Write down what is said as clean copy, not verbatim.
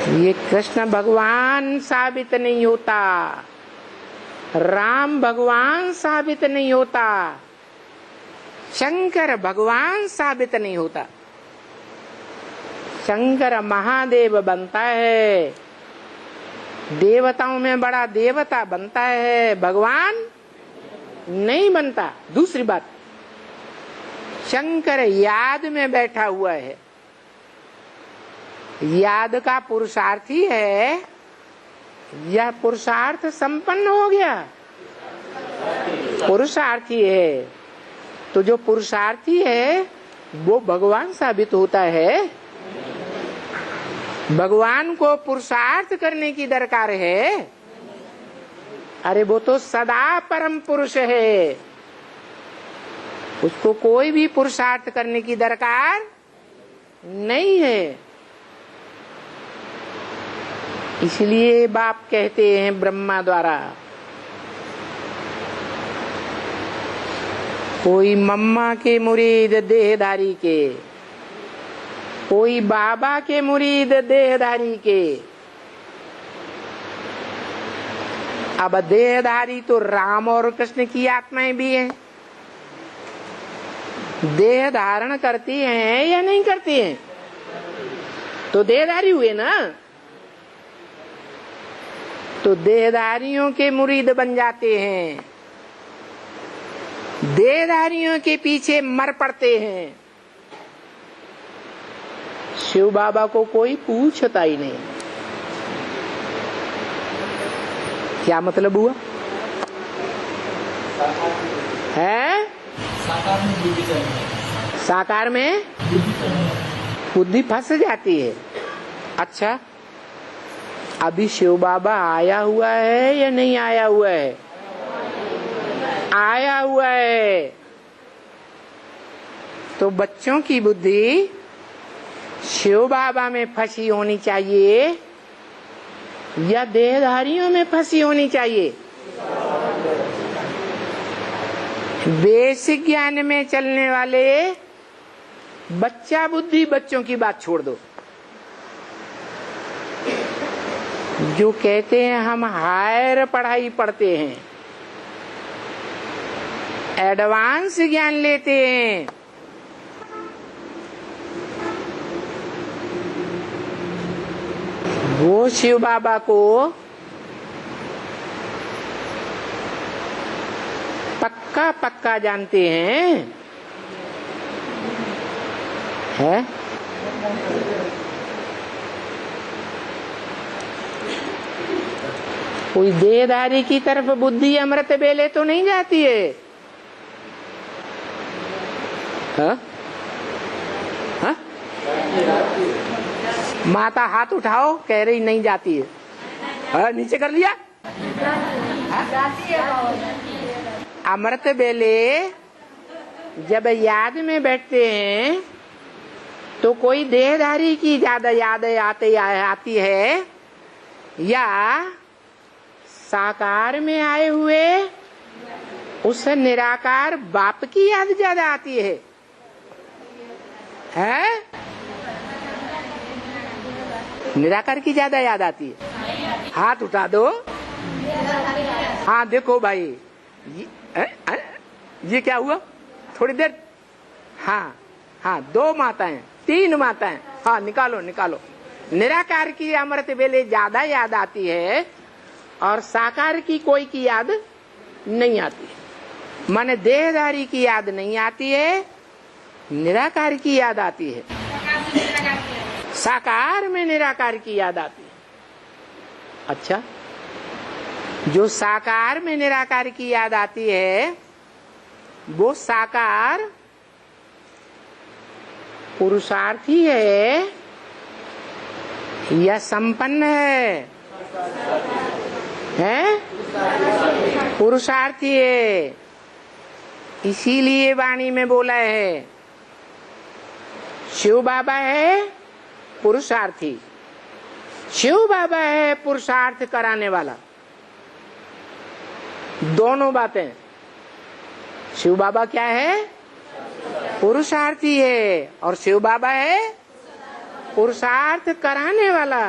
ये कृष्ण भगवान साबित नहीं होता, राम भगवान साबित नहीं होता, शंकर भगवान साबित नहीं होता। शंकर महादेव बनता है, देवताओं में बड़ा देवता बनता है, भगवान नहीं बनता। दूसरी बात, शंकर याद में बैठा हुआ है, याद का पुरुषार्थी है या पुरुषार्थ संपन्न हो गया? पुरुषार्थी है, तो जो पुरुषार्थी है वो भगवान साबित होता है। भगवान को पुरुषार्थ करने की दरकार है? अरे वो तो सदा परम पुरुष है, उसको कोई भी पुरुषार्थ करने की दरकार नहीं है। इसलिए बाप कहते हैं ब्रह्मा द्वारा, कोई मम्मा के मुरीद देहधारी के, कोई बाबा के मुरीद देहधारी के। अब देहधारी तो राम और कृष्ण की आत्माएं भी हैं, देह धारण करती हैं या नहीं करती हैं? तो देहधारी हुए ना, तो देहधारियों के मुरीद बन जाते हैं, देहधारियों के पीछे मर पड़ते हैं। शिव बाबा को कोई पूछता ही नहीं। क्या मतलब हुआ है? साकार में बुद्धि फंस जाती है। अच्छा, अभी शिव बाबा आया हुआ है या नहीं आया हुआ है? आया हुआ है। तो बच्चों की बुद्धि शिव बाबा में फंसी होनी चाहिए या देहधारियों में फंसी होनी चाहिए? बेसिक ज्ञान में चलने वाले बच्चा बुद्धि बच्चों की बात छोड़ दो। जो कहते हैं हम हायर पढ़ाई पढ़ते हैं, एडवांस ज्ञान लेते हैं, वो शिव बाबा को पक्का पक्का जानते हैं, है? कोई देहधारी की तरफ बुद्धि अमृत बेले तो नहीं जाती है? हाँ? हाँ? माता हाथ उठाओ, कह रही नहीं जाती है। हाँ, नीचे कर लिया। अमृत बेले जब याद में बैठते हैं तो कोई देहधारी की ज्यादा याद आती है या साकार में आए हुए उस निराकार बाप की याद ज्यादा आती है? हैं? निराकार की ज्यादा याद आती है? हाथ उठा दो। हाँ देखो भाई, ये क्या हुआ? थोड़ी देर। हाँ हाँ, 2 माताएं, 3 माताएं। हाँ निकालो निकालो। निराकार की अमृत बेले ज्यादा याद आती है और साकार की कोई की याद नहीं आती है। माने देहधारी की याद नहीं आती है, निराकार की याद आती है। साकार में निराकार की याद आती है। अच्छा, जो साकार में निराकार की याद आती है वो साकार पुरुषार्थी है या संपन्न है? हैं? पुरुषार्थी है। इसीलिए वाणी में बोला है शिव बाबा है पुरुषार्थी, शिव बाबा है पुरुषार्थ कराने वाला। दोनों बातें। शिव बाबा क्या है? पुरुषार्थी है, और शिव बाबा है पुरुषार्थ कराने वाला।